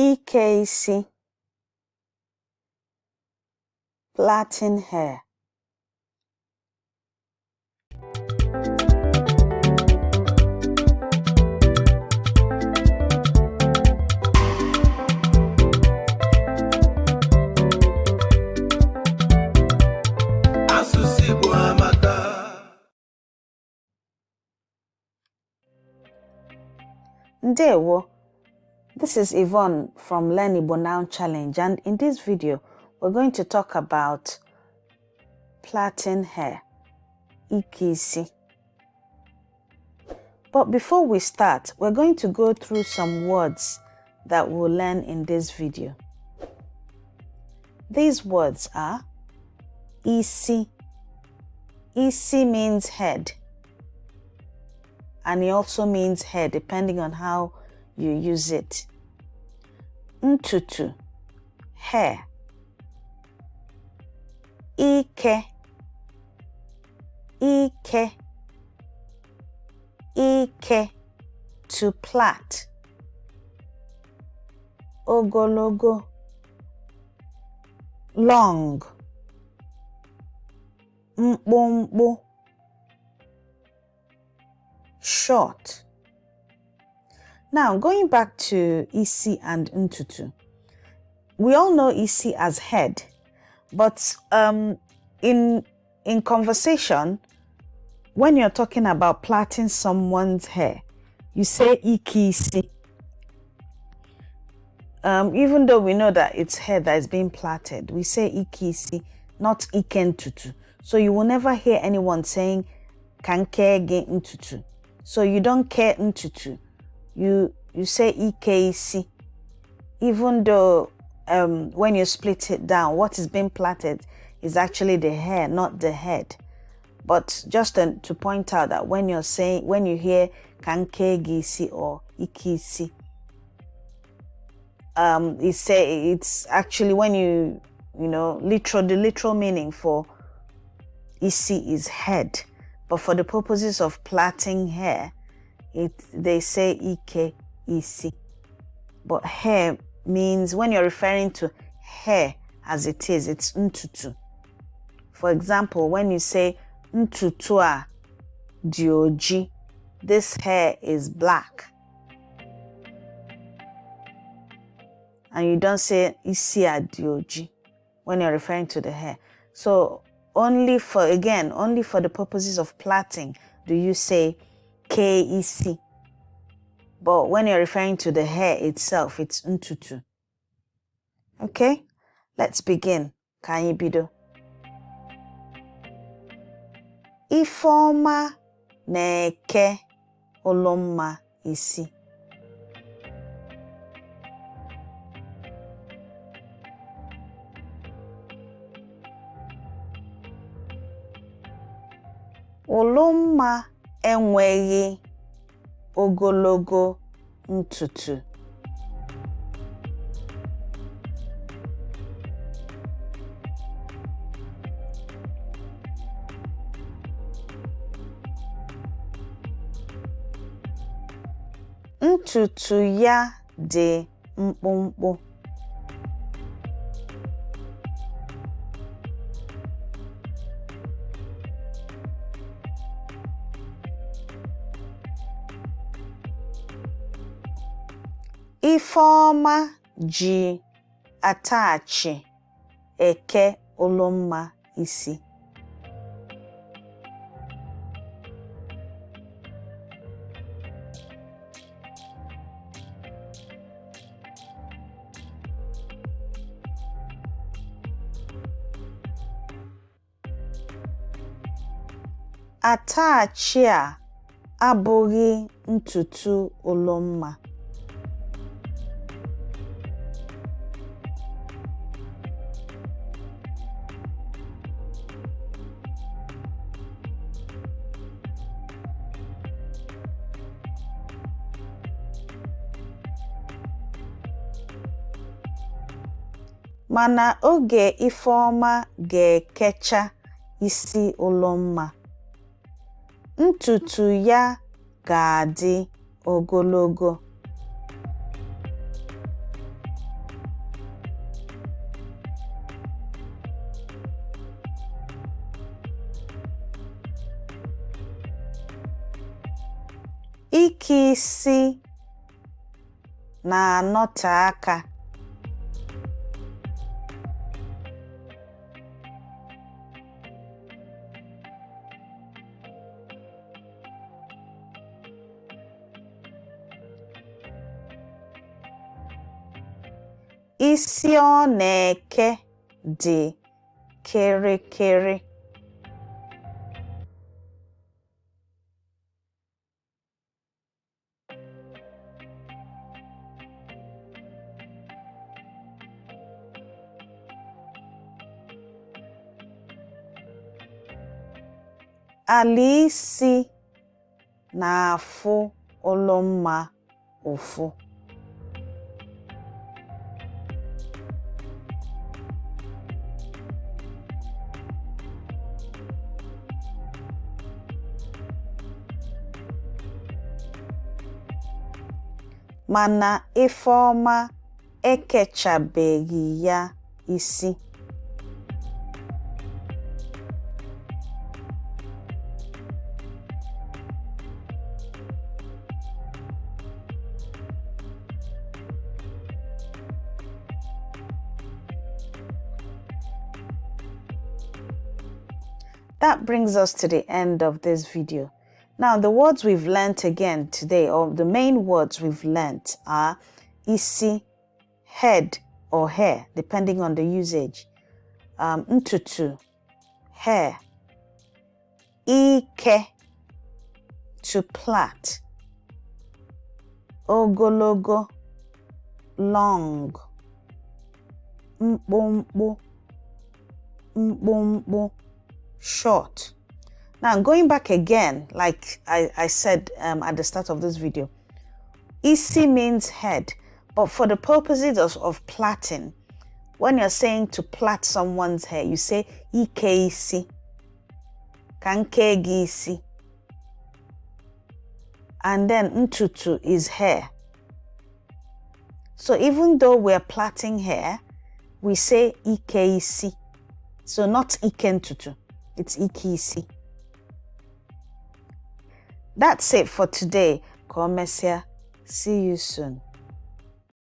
ike isi, plaiting hair. Ndewo. This is Yvonne from Learn Igbo Now Challenge, and in this video we're going to talk about plaiting hair, ike isi. But before we start, we're going to go through some words that we'll learn in this video. These words are isi. Isi means head, and it also means hair depending on how you use it. Ntutu, hair. Ike, ike, ike, to plait. Ogologo, long. Mkpụmkpụ, short. Now, going back to isi and ntutu. We all know isi as head, but in conversation, when you're talking about plaiting someone's hair, you say ike isi. Even though we know that it's hair that is being plaited, we say ike isi, not ike ntutu. So you will never hear anyone saying kanke ge ntutu. So you don't care ntutu. You say ike isi. Even though when you split it down, what is being plaited is actually the hair, not the head. But just to point out that when you hear kanke ge isi or ike isi, it's actually when the literal meaning for isi is head, but for the purposes of plaiting hair, they say ike isi. But hair means, when you're referring to hair as it is, it's ntutu. For example, when you say ntutu a di oji, this hair is black, and you don't say isi a di oji when you're referring to the hair. So only for the purposes of plaiting do you say ke isi. But when you're referring to the hair itself, it's ntutu. Okay, let's begin. Ka anyị bido. Ifeoma na-eke olumma isi. Olumma enweghị ogologo ntutu. Ntutu ya dị mkpụmkpụ. Ifeoma ji ataachị eke olumma isi. Ataachị a abụghị ntutu olumma. Mana oge Ifeoma ga-ekecha isi olumma, ntutu ya ga-adị ogologo. Ike isi na-anọte aka. Isi ọ na-eke dị kịrịkịrị. Ala isi na-afụ olumma ụfụ. Mana Ifeoma ekechabeghị ya isi. That brings us to the end of this video. Now, the words we've learnt again today, or the main words we've learnt, are isi, head or hair, depending on the usage. Ntutu, hair. Ike, to plait. Ogologo, long. Mkpụmkpụ, mkpụmkpụ, short. Now, going back again, like I said at the start of this video, isi means head, but for the purposes of plaiting, when you're saying to plait someone's hair, you say ike isi, kanke gi isi, and then ntutu is hair. So even though we're plaiting hair, we say ike isi, so not ike ntutu, it's ike isi. That's it for today. Komesia. See you soon.